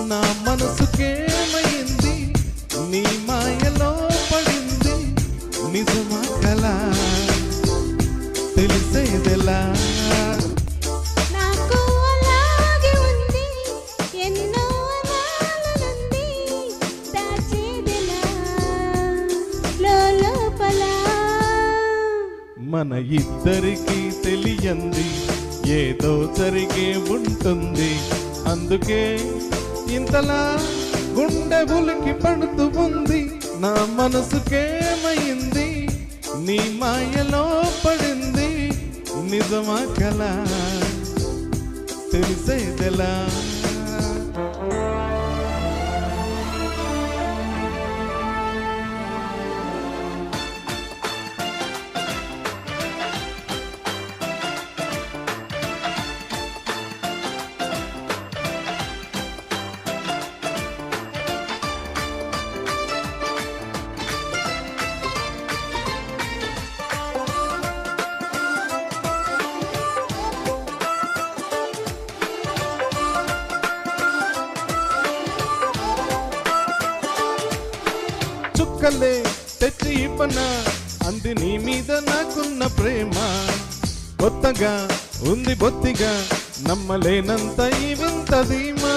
నా మనసుకేమైంది నీ మాయలో పడింది నిజమా కలా తెలిసేదెలా నాకు అలాగే ఉంది ఎన్నో అనాలనుంది దాచేదెలా లోపల మన ఇద్దరికి తెలియంది ఏదో జరిగే ఉంటుంది అందుకే ఇంతలా గుండె ఉలికి పడుతూ ఉంది నా మనసుకేమైంది నీ మాయలో పడింది నిజమా కలా తెలిసేదెలా చుక్కలే తెచ్చి ఇవ్వనా అంది నీ మీద నాకున్న ప్రేమ కొత్తగా ఉంది బొత్తిగా నమ్మలేనంత ఈ వింత ధీమా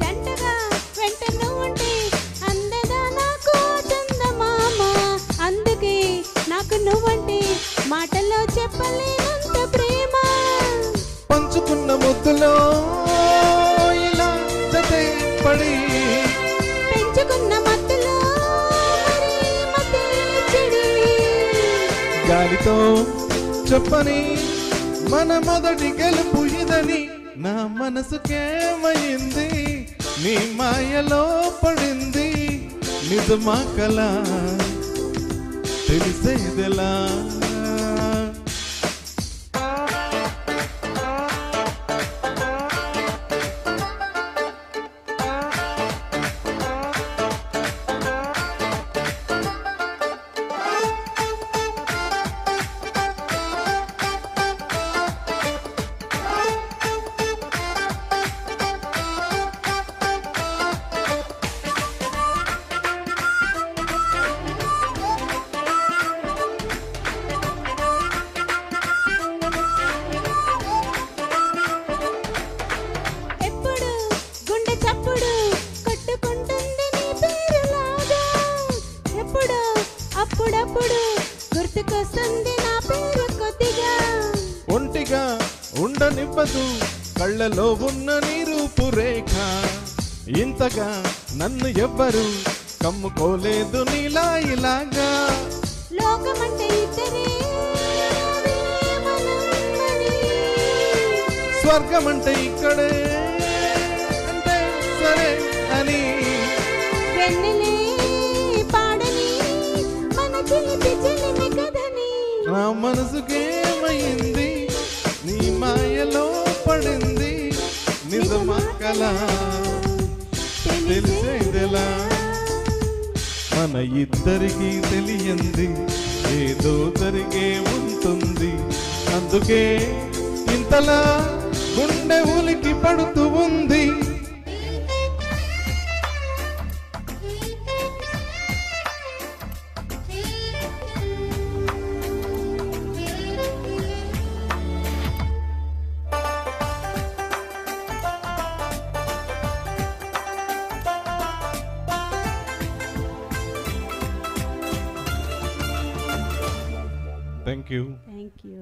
జంటగా వెంట నువ్వుంటే అందదా నాకు చందమామ అందుకే నాకు నువ్వంటే మాటల్లో చెప్పలేనంత ప్రేమ పంచుకున్న ముద్దులో ఇలా జతే పడి పెంచుకున్న మత్తులో మరీ మతి చెడి గాలితో చెప్పని మన మొదటి గెలుపు ఇదని నా మనసుకేమైంది నీ మాయలో పడింది నిజమా కలా తెలిసేదెలా అప్పుడప్పుడు గుర్తుకొస్తుంది నా పేరు కొద్దిగా ఒంటిగా ఉండనివ్వదు కళ్ళలో ఉన్న నీ రూపురేఖ ఇంతగా నన్ను ఎవ్వరు కమ్ముకోలేదు నీలా ఇలాగా లోకమంటే ఇద్దరే స్వర్గమంటే ఇక్కడే అంటే సరే అని వెన్నెలే పాడని మన చిలిపి చిలిమి కథని నా మనసుకేమైంది నీ మాయలో పడింది నిజమా కలా తెలిసేదెలా మన ఇద్దరికి తెలియంది ఏదో జరిగే ఉంటుంది అందుకే ఇంతలా గుండె ఉలికి పడుతూ ఉంది Thank you. Thank you.